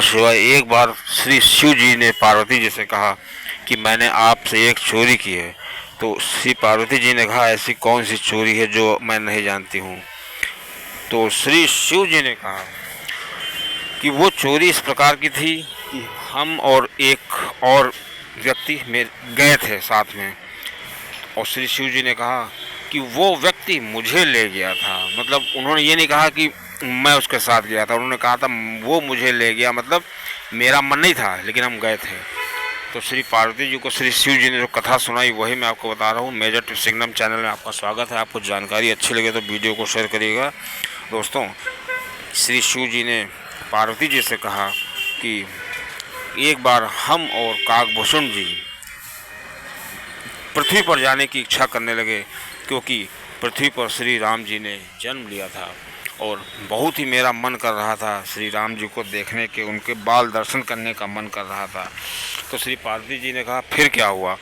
शिवाय। एक बार श्री शिव जी ने पार्वती जी से कहा कि मैंने आपसे एक चोरी की है। तो श्री पार्वती जी ने कहा ऐसी कौन सी चोरी है जो मैं नहीं जानती हूँ। तो श्री शिव जी ने कहा कि वो चोरी इस प्रकार की थी कि हम और एक और व्यक्ति में गए थे साथ में, और श्री शिव जी ने कहा कि वो व्यक्ति मुझे ले गया था। मतलब उन्होंने ये नहीं कहा कि मैं उसके साथ गया था, उन्होंने कहा था वो मुझे ले गया, मतलब मेरा मन नहीं था लेकिन हम गए थे। तो श्री पार्वती जी को श्री शिव जी ने जो कथा सुनाई वही मैं आपको बता रहा हूँ। मेजर टिप्स सिंगनम चैनल में आपका स्वागत है। आपको जानकारी अच्छी लगे तो वीडियो को शेयर करिएगा। दोस्तों, श्री शिव जी ने पार्वती जी से कहा कि एक बार हम और काकभूषण जी पृथ्वी पर जाने की इच्छा करने लगे, क्योंकि पृथ्वी पर श्री राम जी ने जन्म लिया था और बहुत ही मेरा मन कर रहा था श्री राम जी को देखने के, उनके बाल दर्शन करने का मन कर रहा था। तो श्री पार्वती जी ने कहा फिर क्या हुआ।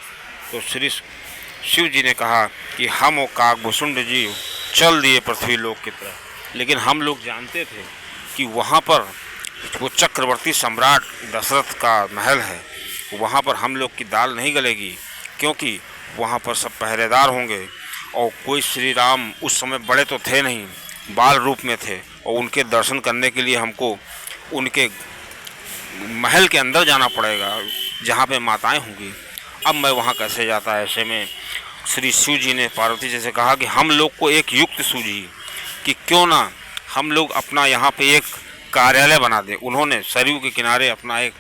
तो श्री शिव जी ने कहा कि हम और काकभूषण जी चल दिए पृथ्वी लोक की तरफ, लेकिन हम लोग जानते थे कि वहाँ पर वो चक्रवर्ती सम्राट दशरथ का महल है, वहाँ पर हम लोग की दाल नहीं गलेगी, क्योंकि वहाँ पर सब पहरेदार होंगे और कोई श्री राम उस समय बड़े तो थे नहीं, बाल रूप में थे, और उनके दर्शन करने के लिए हमको उनके महल के अंदर जाना पड़ेगा जहाँ पे माताएं होंगी। अब मैं वहाँ कैसे जाता। ऐसे में श्री शिव जी ने पार्वती जी से कहा कि हम लोग को एक युक्ति सूझी कि क्यों ना हम लोग अपना यहाँ पे एक कार्यालय बना दें। उन्होंने सरयू के किनारे अपना एक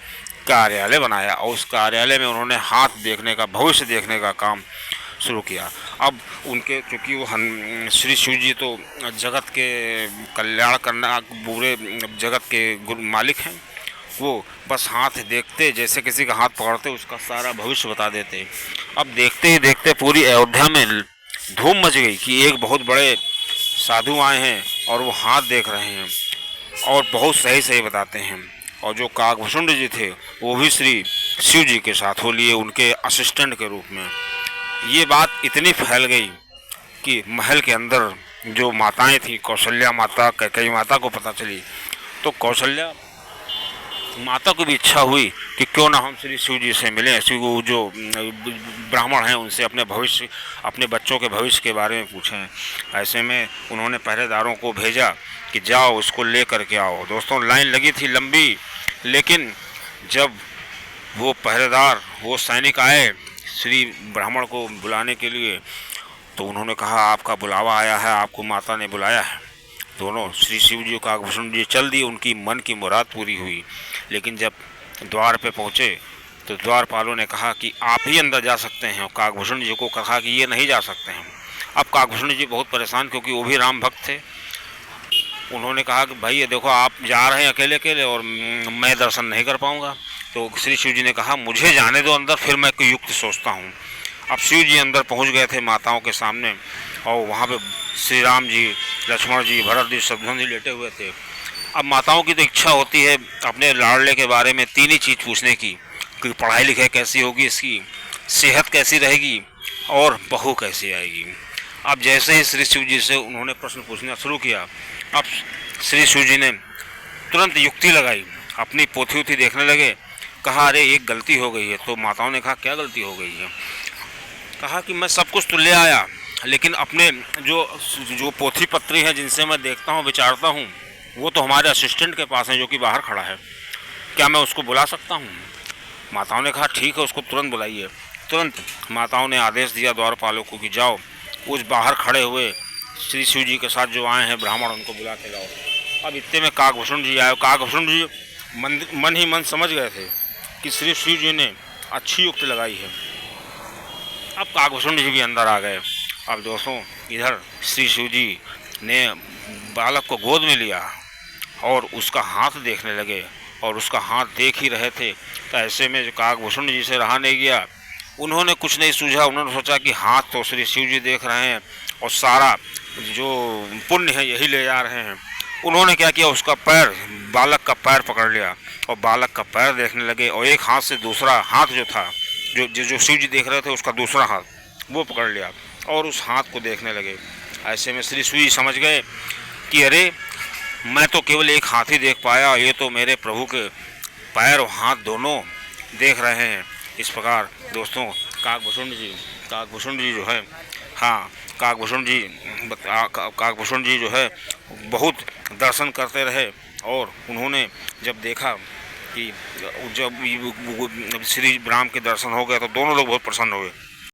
कार्यालय बनाया और उस कार्यालय में उन्होंने हाथ देखने का, भविष्य देखने का काम शुरू किया। अब उनके, क्योंकि वो श्री शिव जी तो जगत के कल्याण करना, पूरे जगत के मालिक हैं, वो बस हाथ देखते, जैसे किसी का हाथ पकड़ते उसका सारा भविष्य बता देते। अब देखते ही देखते पूरी अयोध्या में धूम मच गई कि एक बहुत बड़े साधु आए हैं और वो हाथ देख रहे हैं और बहुत सही सही बताते हैं। और जो काकभूषण जी थे वो भी श्री शिव जी के साथ हो लिए, उनके असिस्टेंट के रूप में। ये बात इतनी फैल गई कि महल के अंदर जो माताएं थीं, कौशल्या माता, कैकेयी माता को पता चली। तो कौशल्या माता को भी इच्छा हुई कि क्यों ना हम श्री शिव जी से मिलें, ऐसे वो जो ब्राह्मण हैं उनसे अपने भविष्य, अपने बच्चों के भविष्य के बारे में पूछें। ऐसे में उन्होंने पहरेदारों को भेजा कि जाओ उसको ले करके आओ। दोस्तों, लाइन लगी थी लंबी, लेकिन जब वो पहरेदार, वो सैनिक आए श्री ब्राह्मण को बुलाने के लिए, तो उन्होंने कहा आपका बुलावा आया है, आपको माता ने बुलाया है। दोनों श्री शिव जी, काकभूषण जी चल दिए, उनकी मन की मुराद पूरी हुई। लेकिन जब द्वार पे पहुँचे तो द्वारपालों ने कहा कि आप ही अंदर जा सकते हैं, और काकभूषण जी को कहा कि ये नहीं जा सकते हैं। अब काकभूषण जी बहुत परेशान, क्योंकि वो भी राम भक्त थे। उन्होंने कहा कि भाई ये देखो आप जा रहे हैं अकेले अकेले और मैं दर्शन नहीं कर पाऊँगा। तो श्री शिव जी ने कहा मुझे जाने दो अंदर, फिर मैं कोई युक्ति सोचता हूँ। अब शिव जी अंदर पहुँच गए थे माताओं के सामने, और वहाँ पे श्री राम जी, लक्ष्मण जी, भरत जी, शत्रुघ्न जी लेटे हुए थे। अब माताओं की तो इच्छा होती है अपने लाडले के बारे में तीन ही चीज़ पूछने की कि पढ़ाई लिखाई कैसी होगी, इसकी सेहत कैसी रहेगी और बहू कैसी आएगी। अब जैसे ही श्री शिव जी से उन्होंने प्रश्न पूछना शुरू किया, अब श्री शिव जी ने तुरंत युक्ति लगाई, अपनी पोथी उथी देखने लगे। कहा अरे एक गलती हो गई है। तो माताओं ने कहा क्या गलती हो गई है। कहा कि मैं सब कुछ तो ले आया, लेकिन अपने जो पोथी पत्री हैं जिनसे मैं देखता हूँ, विचारता हूँ, वो तो हमारे असिस्टेंट के पास है जो कि बाहर खड़ा है, क्या मैं उसको बुला सकता हूँ। माताओं ने कहा ठीक है, उसको तुरंत बुलाइए। तुरंत माताओं ने आदेश दिया द्वारपालों को कि जाओ उस बाहर खड़े हुए श्री शिव जी के साथ जो आए हैं ब्राह्मण, उनको बुला के लाओ। अब इतने में काकभूषण जी आए। काकभूषण जी मन ही मन समझ गए थे कि श्री शिव जी ने अच्छी युक्ति लगाई है। अब काकभूषण जी भी अंदर आ गए। अब दोस्तों, इधर श्री शिव जी ने बालक को गोद में लिया और उसका हाथ देखने लगे, और उसका हाथ देख ही रहे थे। तो ऐसे में जो काकभूषण जी से रहा नहीं गया, उन्होंने कुछ नहीं सूझा। उन्होंने सोचा कि हाथ तो श्री शिव जी देख रहे हैं और सारा जो पुण्य है यही ले जा रहे हैं। उन्होंने क्या किया, उसका पैर, बालक का पैर पकड़ लिया और बालक का पैर देखने लगे, और एक हाथ से दूसरा हाथ जो था, जो शिव जी देख रहे थे, उसका दूसरा हाथ वो पकड़ लिया और उस हाथ को देखने लगे। ऐसे में श्री शिव जी समझ गए कि अरे मैं तो केवल एक हाथ ही देख पाया, ये तो मेरे प्रभु के पैर और हाथ दोनों देख रहे हैं। इस प्रकार दोस्तों काकभूषुंड जी जो है, हाँ काकभूषुंड जी जो है बहुत दर्शन करते रहे, और उन्होंने जब देखा कि जब श्री राम के दर्शन हो गए तो दोनों लोग बहुत प्रसन्न हुए।